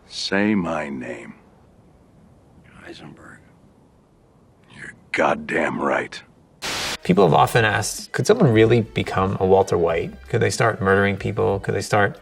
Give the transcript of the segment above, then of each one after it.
Say my name. Heisenberg. You're goddamn right. People have often asked, could someone really become a Walter White? Could they start murdering people? Could they start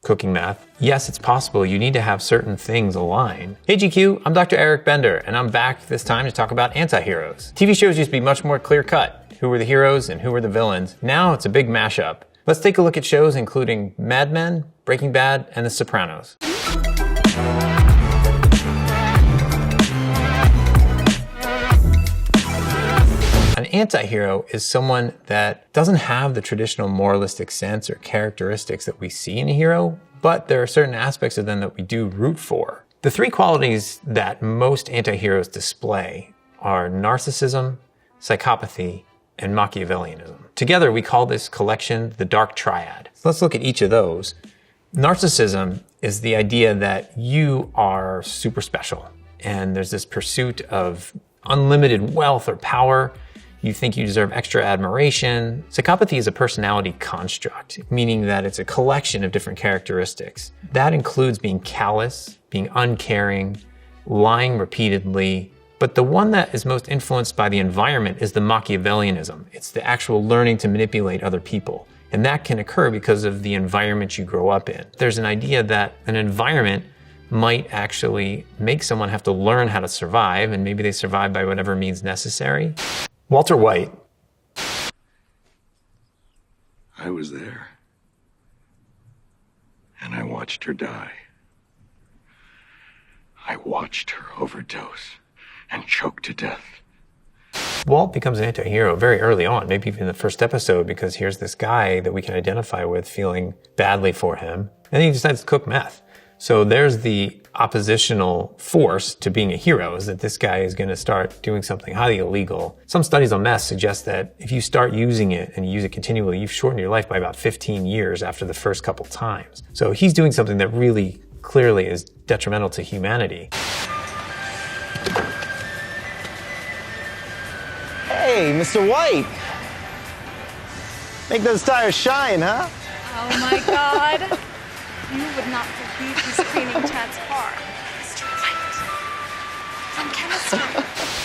cooking meth? Yes, it's possible. You need to have certain things align. Hey GQ, I'm Dr. Eric Bender, and I'm back this time to talk about anti-heroes. TV shows used to be much more clear-cut. Who were the heroes and who were the villains? Now it's a big mashup. Let's take a look at shows including Mad Men, Breaking Bad, and The Sopranos. An anti-hero is someone that doesn't have the traditional moralistic sense or characteristics that we see in a hero, but there are certain aspects of them that we do root for. The three qualities that most anti-heroes display are narcissism, psychopathy, and Machiavellianism. Together, we call this collection the Dark Triad. So let's look at each of those. Narcissism is the idea that you are super special, and there's this pursuit of unlimited wealth or power. You think you deserve extra admiration. Psychopathy is a personality construct, meaning that it's a collection of different characteristics. That includes being callous, being uncaring, lying repeatedly. But the one that is most influenced by the environment is the Machiavellianism. It's the actual learning to manipulate other people. And that can occur because of the environment you grow up in. There's an idea that an environment might actually make someone have to learn how to survive, and maybe they survive by whatever means necessary. Walter White. I was there. And I watched her die. I watched her overdose and choke to death. Walt becomes an anti-hero very early on, maybe even in the first episode, because here's this guy that we can identify with feeling badly for him, and he decides to cook meth. So there's the oppositional force to being a hero, is that this guy is going to start doing something highly illegal. Some studies on meth suggest that if you start using it and you use it continually, you've shortened your life by about 15 years after the first couple times. So he's doing something that really clearly is detrimental to humanity. Hey, Mr. White. Make those tires shine, huh? Oh my God. You would not believe who's cleaning Chad's car. Mr. White. From chemistry.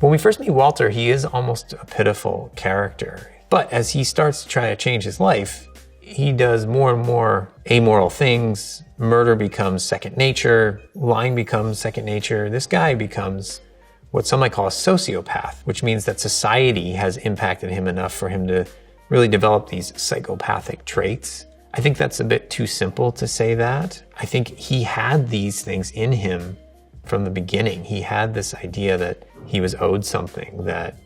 When we first meet Walter, he is almost a pitiful character. But as he starts to try to change his life, he does more and more amoral things. Murder becomes second nature. Lying becomes second nature. This guy becomes what some might call a sociopath, which means that society has impacted him enough for him to really develop these psychopathic traits. I think that's a bit too simple to say that. I think he had these things in him from the beginning. He had this idea that he was owed something, that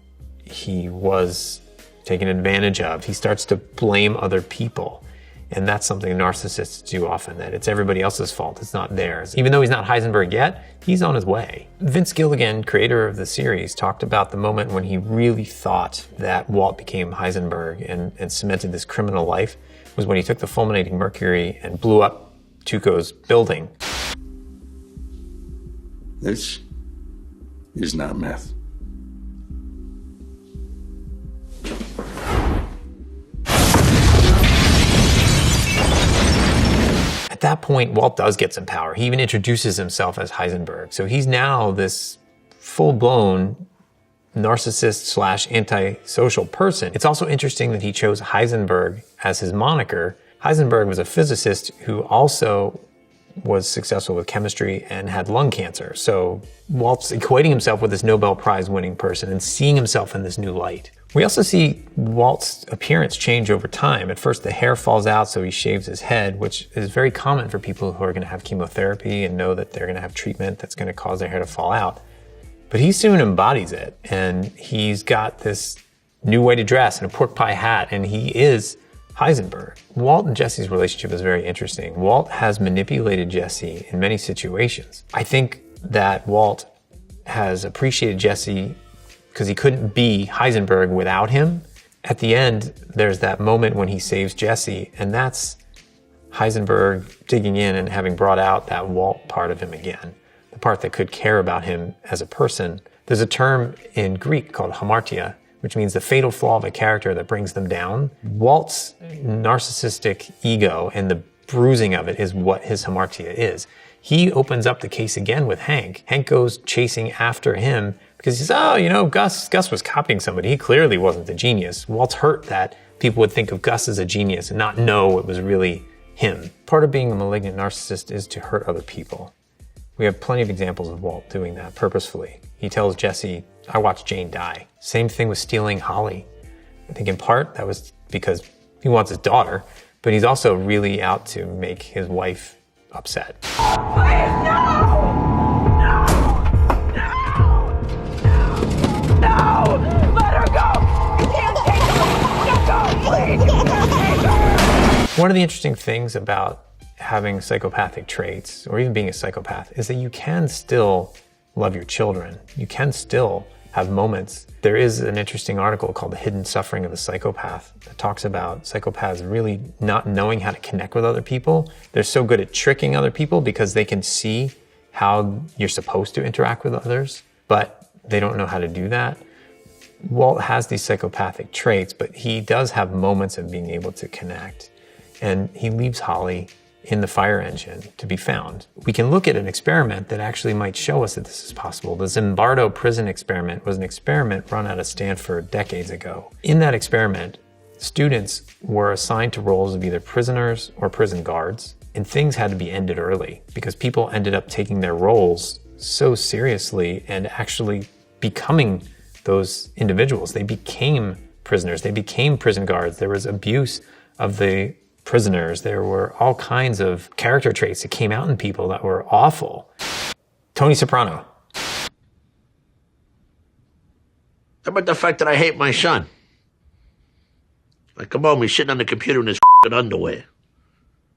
he was taken advantage of. He starts to blame other people. And that's something narcissists do often, that it's everybody else's fault, it's not theirs. Even though he's not Heisenberg yet, he's on his way. Vince Gilligan, creator of the series, talked about the moment when he really thought that Walt became Heisenberg and cemented this criminal life, was when he took the fulminating mercury and blew up Tuco's building. This is not meth. At that point, Walt does get some power. He even introduces himself as Heisenberg. So he's now this full-blown narcissist / antisocial person. It's also interesting that he chose Heisenberg as his moniker. Heisenberg was a physicist who also was successful with chemistry and had lung cancer. So Walt's equating himself with this Nobel Prize winning person and seeing himself in this new light. We also see Walt's appearance change over time. At first, the hair falls out, so he shaves his head, which is very common for people who are going to have chemotherapy and know that they're going to have treatment that's going to cause their hair to fall out. But he soon embodies it, and he's got this new way to dress and a pork pie hat, and he is Heisenberg. Walt and Jesse's relationship is very interesting. Walt has manipulated Jesse in many situations. I think that Walt has appreciated Jesse because he couldn't be Heisenberg without him. At the end, there's that moment when he saves Jesse, and that's Heisenberg digging in and having brought out that Walt part of him again, the part that could care about him as a person. There's a term in Greek called hamartia, which means the fatal flaw of a character that brings them down. Walt's narcissistic ego and the bruising of it is what his hamartia is. He opens up the case again with Hank. Hank goes chasing after him because he says, oh, you know, Gus was copying somebody. He clearly wasn't the genius. Walt's hurt that people would think of Gus as a genius and not know it was really him. Part of being a malignant narcissist is to hurt other people. We have plenty of examples of Walt doing that purposefully. He tells Jesse, I watched Jane die. Same thing with stealing Holly. I think in part that was because he wants his daughter, but he's also really out to make his wife upset. Please, no! No! No! No! Let her go! You can't take her! Let go, please! You can't take her! One of the interesting things about having psychopathic traits, or even being a psychopath, is that you can still love your children. You can still have moments. There is an interesting article called The Hidden Suffering of the Psychopath that talks about psychopaths really not knowing how to connect with other people. They're so good at tricking other people because they can see how you're supposed to interact with others, but they don't know how to do that. Walt has these psychopathic traits, but he does have moments of being able to connect. And he leaves Holly in the fire engine to be found. We can look at an experiment that actually might show us that this is possible. The Zimbardo prison experiment was an experiment run out of Stanford decades ago. In that experiment, students were assigned to roles of either prisoners or prison guards, and things had to be ended early because people ended up taking their roles so seriously and actually becoming those individuals. They became prisoners. They became prison guards. There was abuse of the prisoners. There were all kinds of character traits that came out in people that were awful. Tony Soprano. How about the fact that I hate my son? I come home, he's sitting on the computer in his underwear,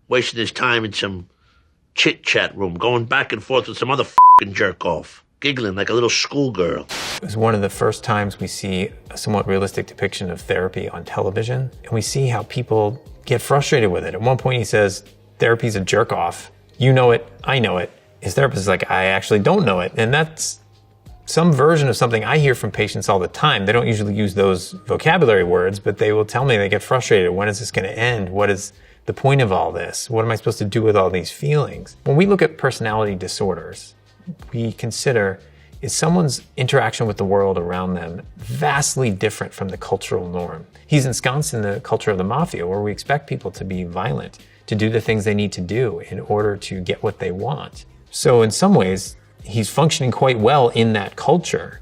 wasting his time in some chit-chat room, going back and forth with some other jerk-off, giggling like a little schoolgirl. It was one of the first times we see a somewhat realistic depiction of therapy on television, and we see how people get frustrated with it. At one point he says, therapy's a jerk off. You know it, I know it. His therapist is like, I actually don't know it. And that's some version of something I hear from patients all the time. They don't usually use those vocabulary words, but they will tell me they get frustrated. When is this going to end? What is the point of all this? What am I supposed to do with all these feelings? When we look at personality disorders, we consider, is someone's interaction with the world around them vastly different from the cultural norm? He's ensconced in the culture of the mafia, where we expect people to be violent, to do the things they need to do in order to get what they want. So in some ways, he's functioning quite well in that culture.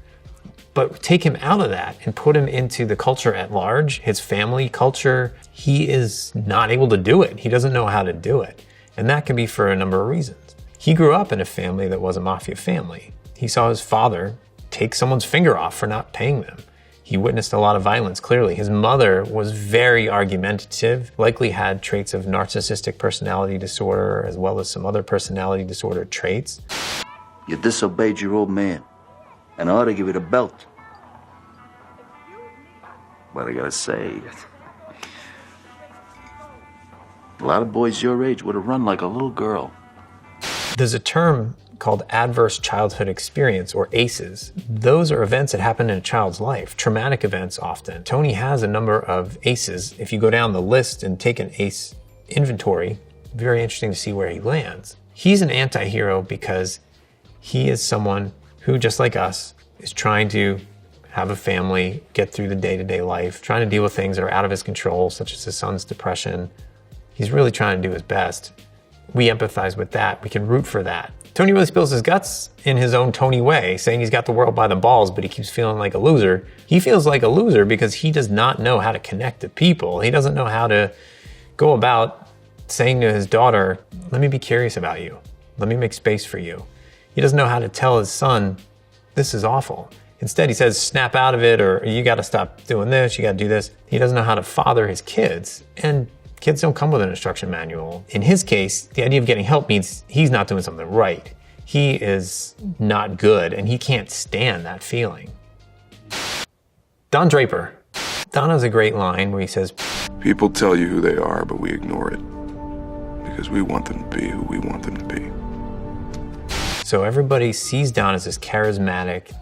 But take him out of that and put him into the culture at large, his family culture, he is not able to do it. He doesn't know how to do it. And that can be for a number of reasons. He grew up in a family that was a mafia family. He saw his father take someone's finger off for not paying them. He witnessed a lot of violence, clearly. His mother was very argumentative, likely had traits of narcissistic personality disorder, as well as some other personality disorder traits. You disobeyed your old man, and I ought to give you the belt. But I gotta say, a lot of boys your age would have run like a little girl. There's a term called adverse childhood experience, or ACEs. Those are events that happen in a child's life, traumatic events often. Tony has a number of ACEs. If you go down the list and take an ACE inventory, very interesting to see where he lands. He's an anti-hero because he is someone who, just like us, is trying to have a family, get through the day-to-day life, trying to deal with things that are out of his control, such as his son's depression. He's really trying to do his best. We empathize with that. We can root for that. Tony really spills his guts in his own Tony way, saying he's got the world by the balls, but he keeps feeling like a loser. He feels like a loser because he does not know how to connect to people. He doesn't know how to go about saying to his daughter, let me be curious about you. Let me make space for you. He doesn't know how to tell his son, this is awful. Instead, he says, snap out of it, or you got to stop doing this, you got to do this. He doesn't know how to father his kids. And kids don't come with an instruction manual. In his case, the idea of getting help means he's not doing something right. He is not good, and he can't stand that feeling. Don Draper. Don has a great line where he says, People tell you who they are, but we ignore it because we want them to be who we want them to be. So everybody sees Don as this charismatic,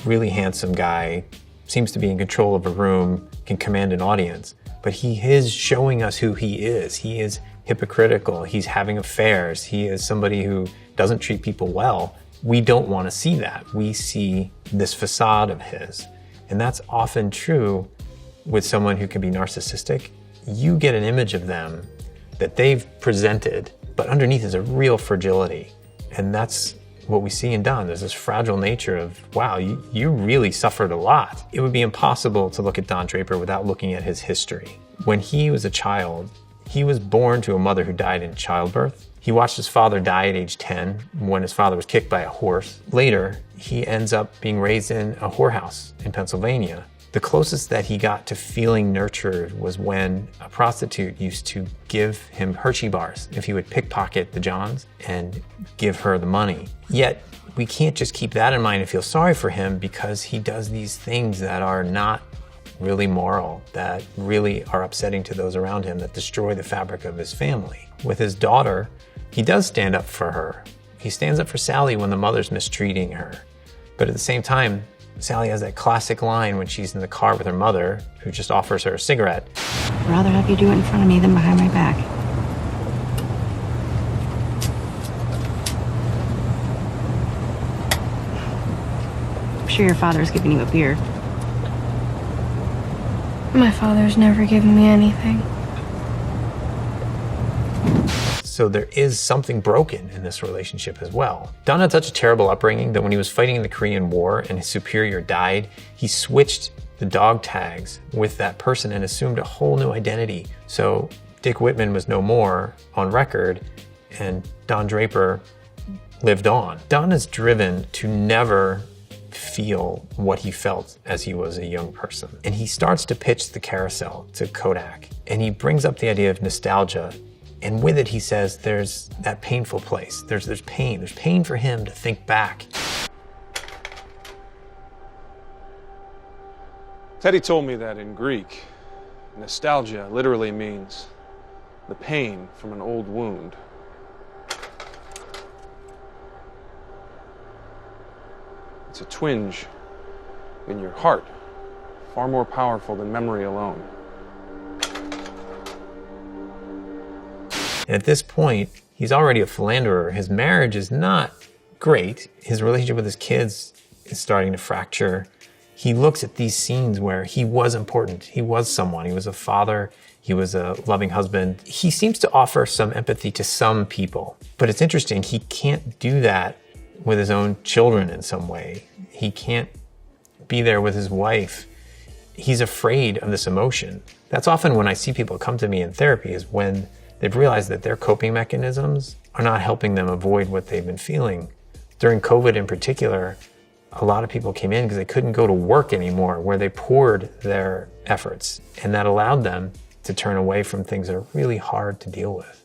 really handsome guy, seems to be in control of a room, can command an audience. But he is showing us who he is. He is hypocritical. He's having affairs. He is somebody who doesn't treat people well, we don't want to see that. We see this facade of his. And that's often true with someone who can be narcissistic. You get an image of them that they've presented, but underneath is a real fragility. And that's what we see in Don. There's this fragile nature of, wow, you really suffered a lot. It would be impossible to look at Don Draper without looking at his history. When he was a child, he was born to a mother who died in childbirth. He watched his father die at age 10 when his father was kicked by a horse. Later, he ends up being raised in a whorehouse in Pennsylvania. The closest that he got to feeling nurtured was when a prostitute used to give him Hershey bars if he would pickpocket the Johns and give her the money. Yet, we can't just keep that in mind and feel sorry for him because he does these things that are not really moral, that really are upsetting to those around him, that destroy the fabric of his family. With his daughter, he does stand up for her. He stands up for Sally when the mother's mistreating her. But at the same time, Sally has that classic line when she's in the car with her mother, who just offers her a cigarette. I'd rather have you do it in front of me than behind my back. I'm sure your father's giving you a beer. My father's never given me anything. So there is something broken in this relationship as well. Don had such a terrible upbringing that when he was fighting in the Korean War and his superior died, he switched the dog tags with that person and assumed a whole new identity. So Dick Whitman was no more on record and Don Draper lived on. Don is driven to never feel what he felt as he was a young person. And he starts to pitch the carousel to Kodak. And he brings up the idea of nostalgia. And with it, he says there's that painful place. There's pain. There's pain for him to think back. Teddy told me that in Greek, nostalgia literally means the pain from an old wound. It's a twinge in your heart, far more powerful than memory alone. And at this point, he's already a philanderer. His marriage is not great. His relationship with his kids is starting to fracture. He looks at these scenes where he was important. He was someone. He was a father. He was a loving husband. He seems to offer some empathy to some people. But it's interesting, he can't do that with his own children in some way. He can't be there with his wife. He's afraid of this emotion. That's often when I see people come to me in therapy, is when they've realized that their coping mechanisms are not helping them avoid what they've been feeling. During COVID in particular, a lot of people came in because they couldn't go to work anymore, where they poured their efforts, and that allowed them to turn away from things that are really hard to deal with.